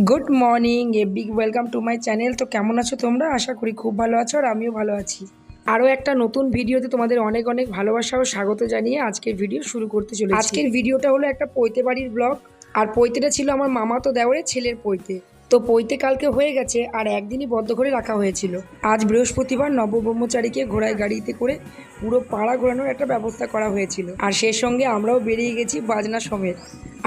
Good morning, a big welcome to my channel. তো কেমন আছো তোমরা? আশা করি খুব ভালো আছো, আর আমিও ভালো আছি। আরও একটা নতুন ভিডিওতে তোমাদের অনেক অনেক ভালোবাসা ও স্বাগত জানিয়ে আজকের ভিডিও শুরু করতে চলেছি। আজকের ভিডিওটা হলো একটা পৈতে বাড়ির ব্লগ। আর পৈতেটা ছিল আমার মামাতো দেওরের ছেলের পৈতে। তো পৈতে কালকে হয়ে গেছে, আর একদিনই বদ্ধ করে রাখা হয়েছিল। আজ বৃহস্পতিবার নবব্রহ্মচারীকে ঘোড়ায় গাড়িতে করে পুরো পাড়া ঘোরানোর একটা ব্যবস্থা করা হয়েছিল, আর সেই সঙ্গে আমরাও বেরিয়ে গেছি বাজনা সমেত।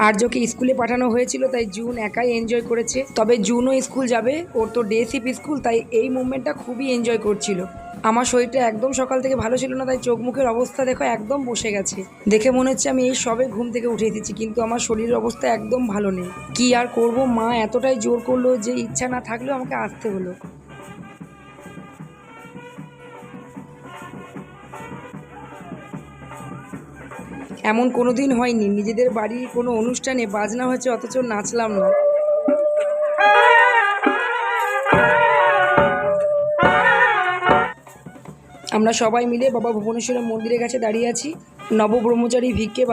আর্যকে স্কুলে পাঠানো হয়েছিল, তাই জুন একাই এনজয় করেছে। তবে জুনও স্কুল যাবে, ওর তো ডে শিফট স্কুল, তাই এই মুভমেন্টটা খুবই এনজয় করছিল। আমার শরীরটা একদম সকাল থেকে ভালো ছিল না, তাই চোখ মুখের অবস্থা দেখো একদম বসে গেছে। দেখে মনে হচ্ছে আমি এই সবে ঘুম থেকে উঠে এসেছি, কিন্তু আমার শরীরের অবস্থা একদম ভালো নেই। কি আর করব, মা এতটাই জোর করলো যে ইচ্ছা না থাকলেও আমাকে আসতে হলো। এমন কোনো দিন হয়নি নিজেদের বাড়ির কোনো অনুষ্ঠানে বাজনা হয়েছে অথচ নাচলাম না। আমরা সবাই মিলে বাবা ভুবনেশ্বরের মন্দিরের কাছে দাঁড়িয়ে আছি। নবব্রহ্মচারী ভিক্ষে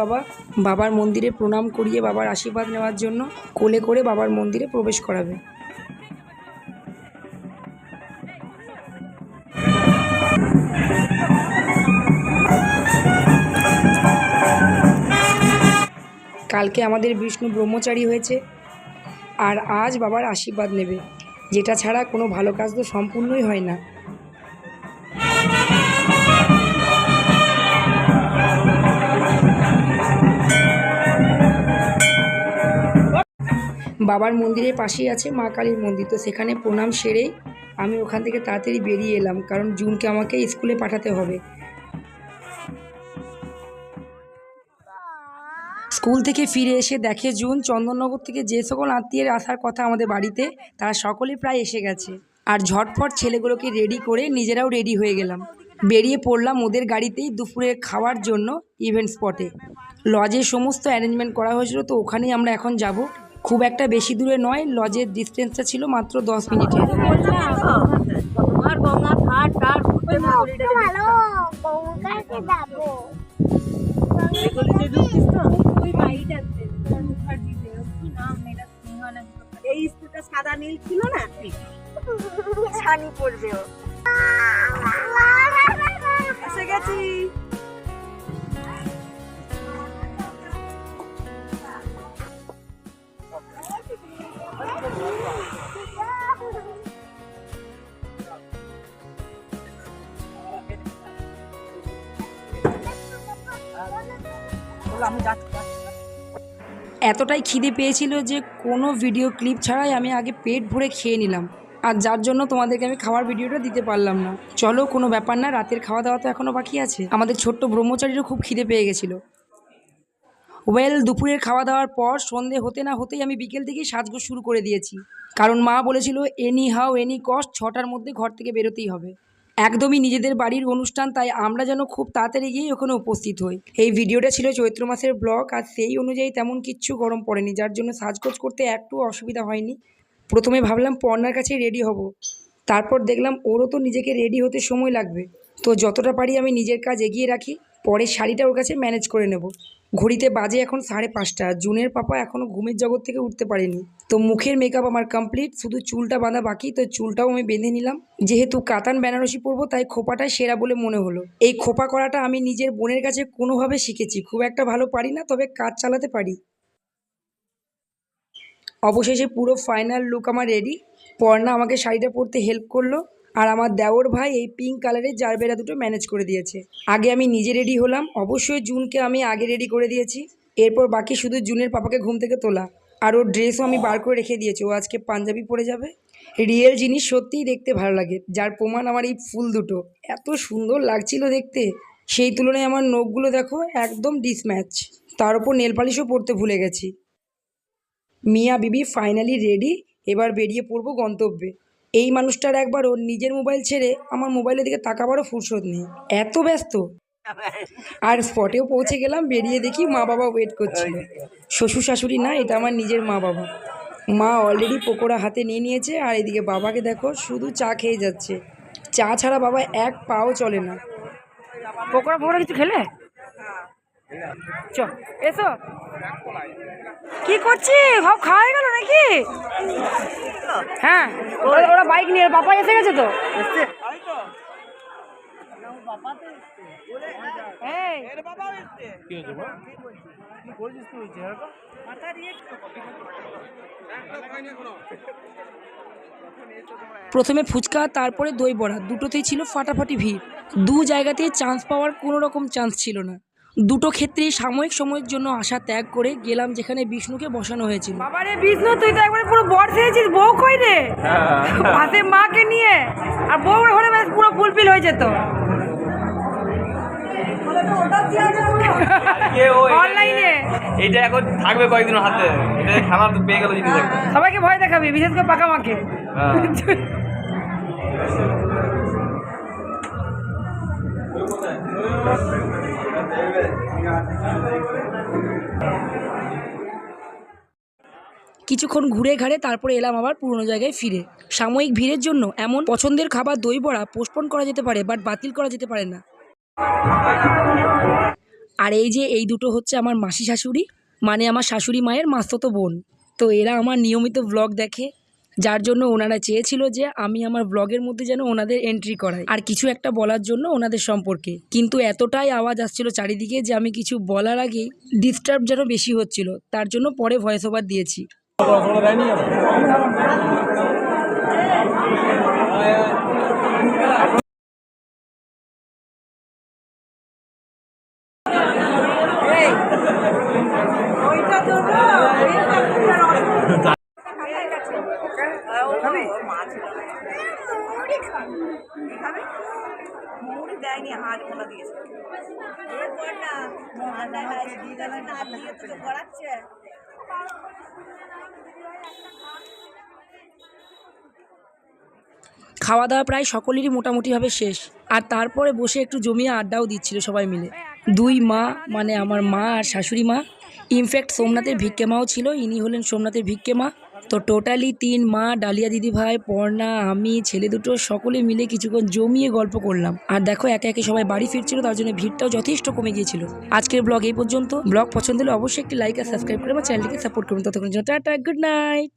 বাবার মন্দিরে প্রণাম করিয়ে বাবার আশীর্বাদ নেওয়ার জন্য কোলে করে বাবার মন্দিরে প্রবেশ করাবে। কালকে আমাদের বিষ্ণু ব্রহ্মচারী হয়েছে, আর আজ বাবার আশীর্বাদ নেবে, যেটা ছাড়া কোনো ভালো কাজ তো সম্পূর্ণই হয় না। বাবার মন্দিরের পাশেই আছে মা কালীর মন্দির, তো সেখানে প্রণাম সেরেই আমি ওখান থেকে তাড়াতাড়ি বেরিয়ে এলাম, কারণ জুনকে আমাকে স্কুলে পাঠাতে হবে। স্কুল থেকে ফিরে এসে দেখে জুন চন্দননগর থেকে যে সকল আত্মীয়ের আসার কথা আমাদের বাড়িতে, তারা সকলেই প্রায় এসে গেছে। আর ঝটফট ছেলেগুলোকে রেডি করে নিজেরাও রেডি হয়ে গেলাম। বেরিয়ে পড়লাম ওদের গাড়িতেই দুপুরে খাওয়ার জন্য ইভেন্ট স্পটে। লজে সমস্ত অ্যারেঞ্জমেন্ট করা হয়েছিল, তো ওখানেই আমরা এখন যাব। খুব একটা বেশি দূরে নয়, লজের ডিস্টেন্সটা ছিল মাত্র 10 মিনিটের। এই স্কুলটা সাদা নীল ছিল না, ছানি পড়বে। এসে গেছি। এতটাই খিদে পেয়েছিল যে কোনো ভিডিও ক্লিপ ছাড়াই আমি আগে পেট ভরে খেয়ে নিলাম, আর যার জন্য তোমাদেরকে আমি খাওয়ার ভিডিওটা দিতে পারলাম না। চলো, কোনো ব্যাপার না, রাতের খাওয়া দাওয়া তো এখনও বাকি আছে। আমাদের ছোট্ট ব্রহ্মচারীরও খুব খিদে পেয়ে গেছিলো। দুপুরের খাওয়া দাওয়ার পর সন্ধে হতে না হতেই আমি বিকেল থেকেই সাজগোজ শুরু করে দিয়েছি, কারণ মা বলেছিল এনি হাউ এনি কস্ট 6টার মধ্যে ঘর থেকে বেরোতেই হবে। একদমই নিজেদের বাড়ির অনুষ্ঠান, তাই আমরা যেন খুব তাড়াতাড়ি গিয়ে ওখানে উপস্থিত হই। এই ভিডিওটা ছিল চৈত্র মাসের ব্লগ, আর সেই অনুযায়ী তেমন কিচ্ছু গরম পড়েনি, যার জন্য সাজগোজ করতে একটু অসুবিধা হয়নি। প্রথমে ভাবলাম পর্ণার কাছে রেডি হব, তারপর দেখলাম ওরও তো নিজেকে রেডি হতে সময় লাগবে, তো যতটা পারি আমি নিজের কাজ এগিয়ে রাখি, পরে শাড়িটা ওর কাছে ম্যানেজ করে নেব। ঘড়িতে বাজে এখন 5:30। জুনের পাপা এখনও ঘুমের জগৎ থেকে উঠতে পারেনি। তো মুখের মেকআপ আমার কমপ্লিট, শুধু চুলটা বাঁধা বাকি, তো চুলটাও আমি বেঁধে নিলাম। যেহেতু কাতান বেনারসি পরবো, তাই খোপাটাই সেরা বলে মনে হলো। এই খোপা করাটা আমি নিজের বোনের কাছে কোনোভাবে শিখেছি, খুব একটা ভালো পারি না, তবে কাজ চালাতে পারি। অবশেষে পুরো ফাইনাল লুক আমার রেডি। পর্ণা আমাকে শাড়িটা পরতে হেল্প করলো, আর আমার দেওর ভাই এই পিঙ্ক কালারের জারবেরা দুটো ম্যানেজ করে দিয়েছে। আগে আমি নিজে রেডি হলাম, অবশ্যই জুনকে আমি আগে রেডি করে দিয়েছি। এরপর বাকি শুধু জুনের পাপাকে ঘুম থেকে তোলা, আর ওর ড্রেসও আমি বার করে রেখে দিয়েছি, ও আজকে পাঞ্জাবি পরে যাবে। রিয়েল জিনিস সত্যিই দেখতে ভালো লাগে, যার প্রমাণ আমার এই ফুল দুটো এত সুন্দর লাগছিল দেখতে। সেই তুলনায় আমার নখগুলো দেখো একদম ডিসম্যাচ, তার উপর নেল পালিশও পরতে ভুলে গেছি। মিয়া বিবি ফাইনালি রেডি, এবার বেরিয়ে পড়বো গন্তব্যে। এই মানুষটার একবার ওর নিজের মোবাইল ছেড়ে আমার মোবাইলের দিকে তাকাবারও ফুরসত নেই, এত ব্যস্ত। আর স্পটেও পৌঁছে গেলাম, বেরিয়ে দেখি মা বাবা ওয়েট করছিল। শ্বশুর শাশুড়ি না, এটা আমার নিজের মা বাবা। মা অলরেডি পকোড়া হাতে নিয়ে নিয়েছে, আর এদিকে বাবাকে দেখো শুধু চা খেয়ে যাচ্ছে। চা ছাড়া বাবা এক পাও চলে না। পকোড়া পকোড়া কিছু খেলে? চ এসো। কি করছি? সব খাওয়া গেল নাকি? হ্যাঁ, ওরা বাইক নিয়ে, বাবা এসে গেছে তো। প্রথমে ফুচকা, তারপরে দই বড়া, দুটোতেই ছিল ফাটাফাটি ভিড়। দু জায়গাতেই চান্স পাওয়ার কোনো রকম চান্স ছিল না। দুটো ক্ষেত্রেই সাময়িক সময়ের জন্য আশা ত্যাগ করে গেলাম যেখানে বিষ্ণুকে বসানো হয়েছিল। বাবারে বিষ্ণু, তুই তো একবারে পুরো বর সেজেছিস। বউ কই রে? পাশে মাকে নিয়ে, আর বউ হলে ব্যাস পুরো ফুলফিল হয়ে যেত। অনলাইনে এটা এখন থাকবে কয়েকদিন হাতে, এটা খেলার পেয়ে গেল জিনিস। সবাইকে ভয় দেখাবি, বিশেষ করে পাকা মাকে। কিছুক্ষণ ঘুরে ঘাড়ে তারপরে এলাম আবার পুরনো জায়গায় ফিরে। সাময়িক ভিড়ের জন্য এমন পছন্দের খাবার দই বড়া পোস্টপোন করা যেতে পারে, বাট বাতিল করা যেতে পারে না। আর এই যে এই দুটো হচ্ছে আমার মাসি শাশুড়ি, মানে আমার শাশুড়ি মায়ের মাস্তুতো বোন। তো এরা আমার নিয়মিত ব্লগ দেখে, যার জন্য ওনারা চেয়েছিল যে আমি আমার ব্লগের মধ্যে যেন ওনাদের এন্ট্রি করাই আর কিছু একটা বলার জন্য ওনাদের সম্পর্কে। কিন্তু এতটাই আওয়াজ আসছিল চারিদিকে যে আমি কিছু বলার আগেই ডিস্টার্ব যেন বেশি হচ্ছিল, তার জন্য পরে ভয়েস ওভার দিয়েছি। মৌরি দেয়নি, হাত মোলা দিয়েছে। খাওয়া দাওয়া প্রায় সকলেরই মোটামুটিভাবে শেষ, আর তারপরে বসে একটু জমিয়ে আড্ডাও দিচ্ছিল সবাই মিলে। দুই মা, মানে আমার মা আর শাশুড়ি মা, ইনফ্যাক্ট সোমনাথের ভিক্ষে মাও ছিল, ইনি হলেন সোমনাথের ভিক্ষে মা। তো টোটালি 3 মা, ডালিয়া দিদি ভাই, পর্ণা, আমি, ছেলে দুটো সকলে মিলে কিছুক্ষণ জমিয়ে গল্প করলাম। আর দেখো একে একে সবাই বাড়ি ফিরছিল, তার জন্য ভিড়টাও যথেষ্ট কমে গিয়েছিল। আজকের ব্লগ এই পর্যন্ত। ব্লগ পছন্দ হলে অবশ্যই একটি লাইক আর সাবস্ক্রাইব করে আমার চ্যানেলটিকে সাপোর্ট করুন। ততক্ষণের জন্য টাটা, গুড নাইট।